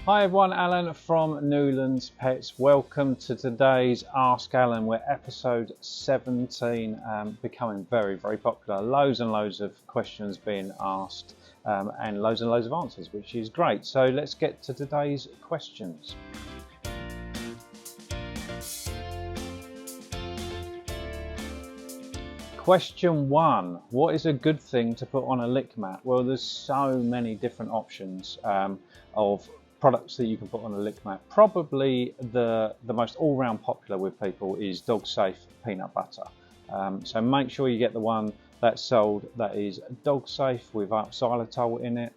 Hi everyone, Alan from Newlands Pets. Welcome to today's Ask Alan. We're episode 17, becoming very popular. Loads and loads of questions being asked and loads of answers, which is great. So let's get to today's questions. Question 1. What is a good thing to put on a lick mat? Well, there's so many different options of products that you can put on a lick mat. Probably the most all-round popular with people is dog safe peanut butter. So make sure you get the one that's sold that is dog safe without xylitol in it,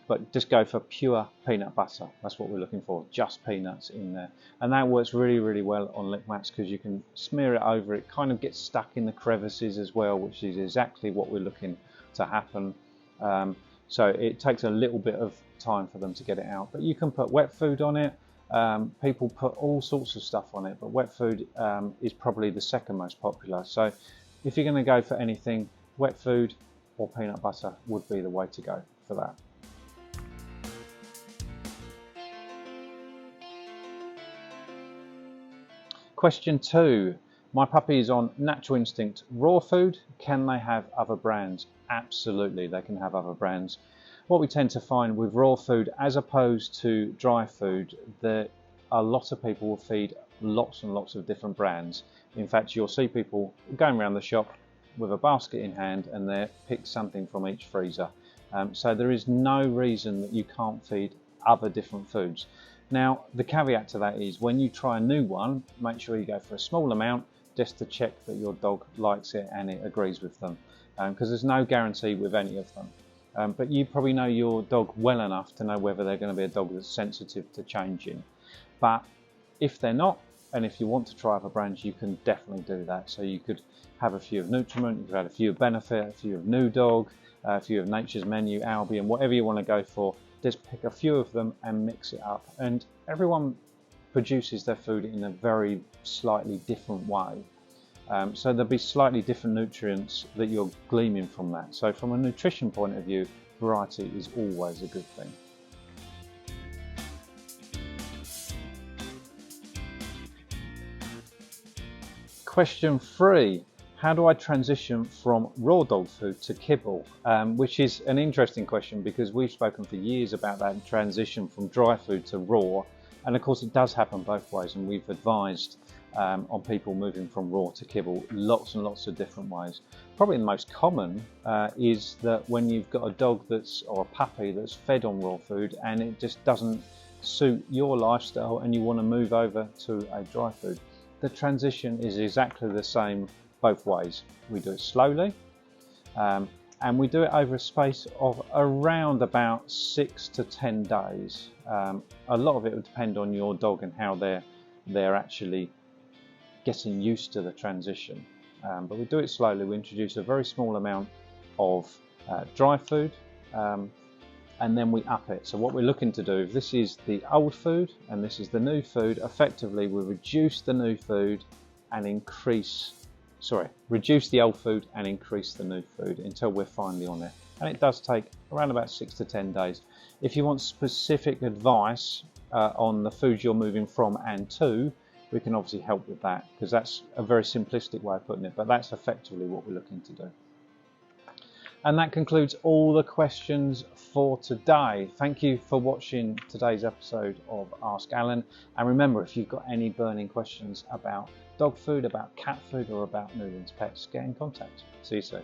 but just go for pure peanut butter. That's what we're looking for, just peanuts in there. And that works really well on lick mats because you can smear it over. It kind of gets stuck in the crevices as well, which is exactly what we're looking to happen. So it takes a little bit of time for them to get it out, but you can put wet food on it. People put all sorts of stuff on it, but wet food is probably the second most popular. So if you're going to go for anything, wet food or peanut butter would be the way to go for that. Question 2. My puppy is on Natural Instinct raw food. Can they have other brands? Absolutely, they can have other brands. What we tend to find with raw food, as opposed to dry food, that a lot of people will feed lots and lots of different brands. In fact, you'll see people going around the shop with a basket in hand and they pick something from each freezer. So there is no reason that you can't feed other different foods. Now, the caveat to that is when you try a new one, make sure you go for a small amount just to check that your dog likes it and it agrees with them, because there's no guarantee with any of them. But you probably know your dog well enough to know whether they're going to be a dog that's sensitive to changing. But if they're not, and if you want to try other brands, you can definitely do that. So you could have a few of Nutriment, you could have a few of Benefit, a few of New Dog, a few of Nature's Menu, Albion, whatever you want to go for. Just pick a few of them and mix it up. And everyone produces their food in a very slightly different way. So there'll be slightly different nutrients that you're gleaming from that. So from a nutrition point of view, variety is always a good thing. Question 3. How do I transition from raw dog food to kibble? Which is an interesting question because we've spoken for years about that transition from dry food to raw. And of course it does happen both ways, and we've advised on people moving from raw to kibble lots and lots of different ways. Probably the most common is that when you've got a dog or a puppy that's fed on raw food and it just doesn't suit your lifestyle and you want to move over to a dry food. The transition is exactly the same both ways. We do it slowly, and we do it over a space of around about 6 to 10 days. A lot of it will depend on your dog and how they're actually getting used to the transition. But we do it slowly. We introduce a very small amount of dry food, and then we up it. So what we're looking to do, if this is the old food and this is the new food, effectively we reduce the new food and reduce the old food and increase the new food until we're finally on there. And it does take around about 6 to 10 days. If you want specific advice on the foods you're moving from and to, we can obviously help with that, because that's a very simplistic way of putting it, but that's effectively what we're looking to do. And that concludes all the questions for today. Thank you for watching today's episode of Ask Alan. And remember, if you've got any burning questions about dog food, about cat food, or about Newlands Pets, get in contact. See you soon.